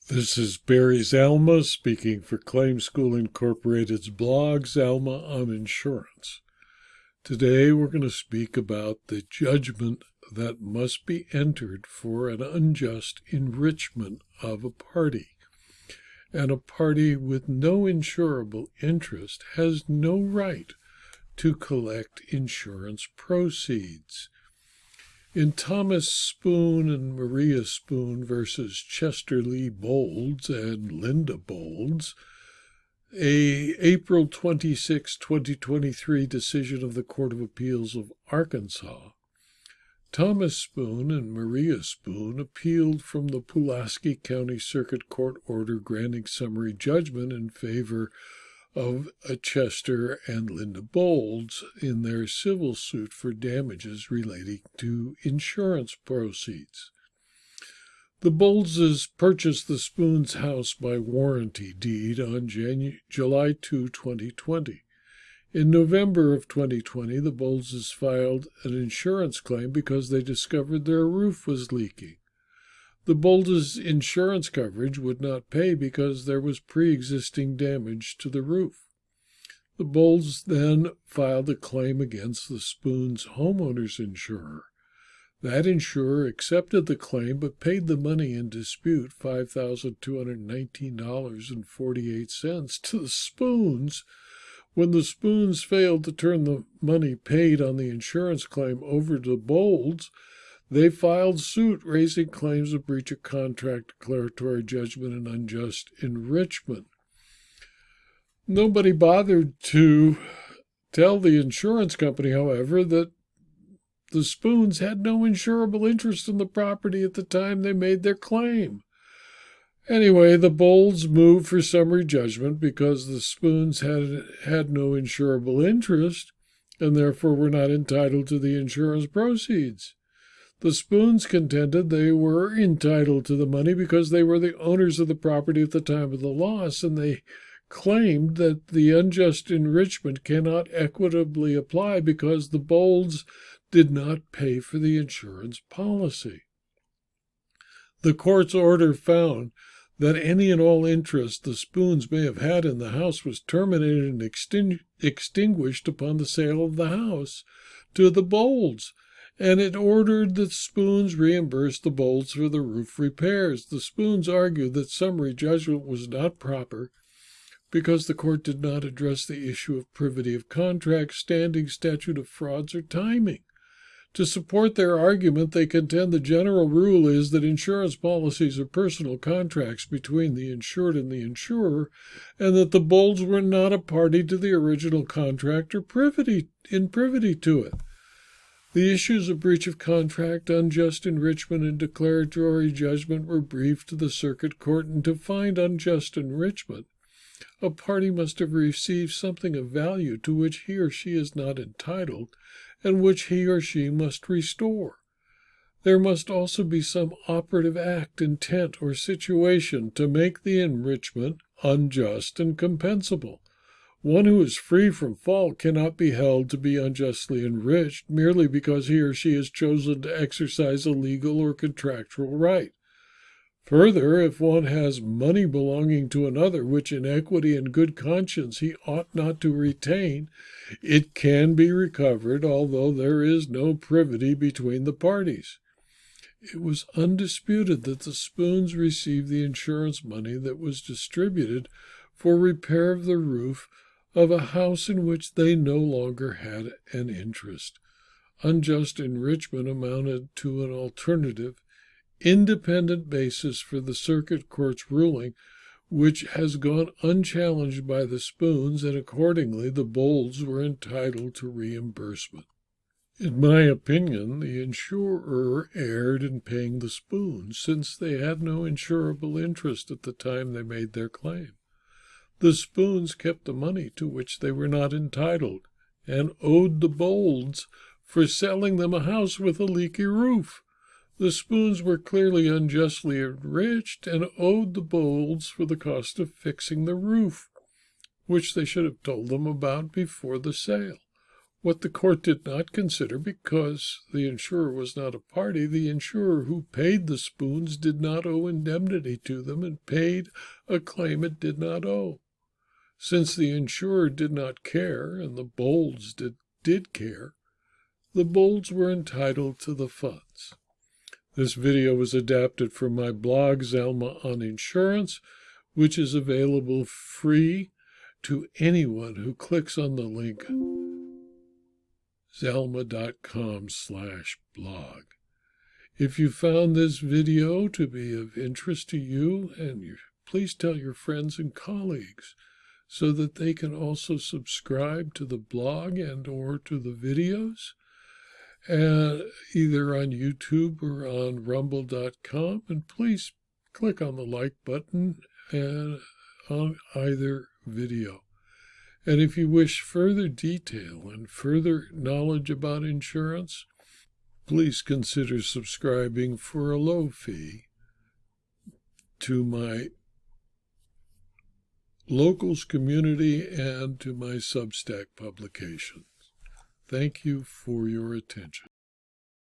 This is Barry's Alma speaking for Claim School Incorporated's blogs, Alma on Insurance. Today we're going to speak about the judgment that must be entered for an unjust enrichment of a party. And a party with no insurable interest has no right to collect insurance proceeds. In Thomas Spoon and Maria Spoon versus Chester Lee Boldses and Linda Boldses, a April 26, 2023 decision of the Court of Appeals of Arkansas, Thomas Spoon and Maria Spoon appealed from the Pulaski County Circuit Court order granting summary judgment in favor of Chester and Linda Boldses in their civil suit for damages relating to insurance proceeds. The Boldses purchased the Spoons' house by warranty deed on July 2, 2020. In November of 2020, the Boldses filed an insurance claim because they discovered their roof was leaking. The Boldses' insurance coverage would not pay because there was pre-existing damage to the roof. The Boldses then filed a claim against the Spoons' homeowner's insurer. That insurer accepted the claim but paid the money in dispute, $5,219.48, to the Spoons. When the Spoons failed to turn the money paid on the insurance claim over to the Boldses, they filed suit raising claims of breach of contract, declaratory judgment, and unjust enrichment. Nobody bothered to tell the insurance company, however, that the Spoons had no insurable interest in the property at the time they made their claim. Anyway, the Boldses moved for summary judgment because the Spoons had no insurable interest and therefore were not entitled to the insurance proceeds. The Spoons contended they were entitled to the money because they were the owners of the property at the time of the loss, and they claimed that the unjust enrichment cannot equitably apply because the Boldses did not pay for the insurance policy. The court's order found that any and all interest the Spoons may have had in the house was terminated and extinguished upon the sale of the house to the Boldses, and it ordered that Spoons reimburse the Boldses for the roof repairs. The Spoons argued that summary judgment was not proper because the court did not address the issue of privity of contract, standing, statute of frauds, or timing. To support their argument, they contend the general rule is that insurance policies are personal contracts between the insured and the insurer, and that the Boldses were not a party to the original contract or privity to it. The issues of breach of contract, unjust enrichment, and declaratory judgment were briefed to the circuit court, and to find unjust enrichment, a party must have received something of value to which he or she is not entitled, and which he or she must restore. There must also be some operative act, intent, or situation to make the enrichment unjust and compensable. One who is free from fault cannot be held to be unjustly enriched merely because he or she has chosen to exercise a legal or contractual right. Further, if one has money belonging to another, which in equity and good conscience he ought not to retain, it can be recovered, although there is no privity between the parties. It was undisputed that the Spoons received the insurance money that was distributed for repair of the roof of a house in which they no longer had an interest. Unjust enrichment amounted to an alternative, independent basis for the circuit court's ruling, which has gone unchallenged by the Spoons, and accordingly the Boldses were entitled to reimbursement. In my opinion, the insurer erred in paying the Spoons, since they had no insurable interest at the time they made their claim. The Spoons kept the money to which they were not entitled, and owed the Boldses for selling them a house with a leaky roof. The Spoons were clearly unjustly enriched and owed the Boldses for the cost of fixing the roof, which they should have told them about before the sale. What the court did not consider, because the insurer was not a party, the insurer who paid the Spoons did not owe indemnity to them and paid a claim it did not owe. Since the insurer did not care and the Bolds did care, the Bolds were entitled to the funds. This video was adapted from my blog, Zelma on Insurance, which is available free to anyone who clicks on the link zelma.com/blog. If you found this video to be of interest to you, please tell your friends and colleagues so that they can also subscribe to the blog and or to the videos, either on YouTube or on rumble.com. And please click on the like button on either video. And if you wish further detail and further knowledge about insurance, please consider subscribing for a low fee to my Locals community and to my Substack publications. Thank you for your attention.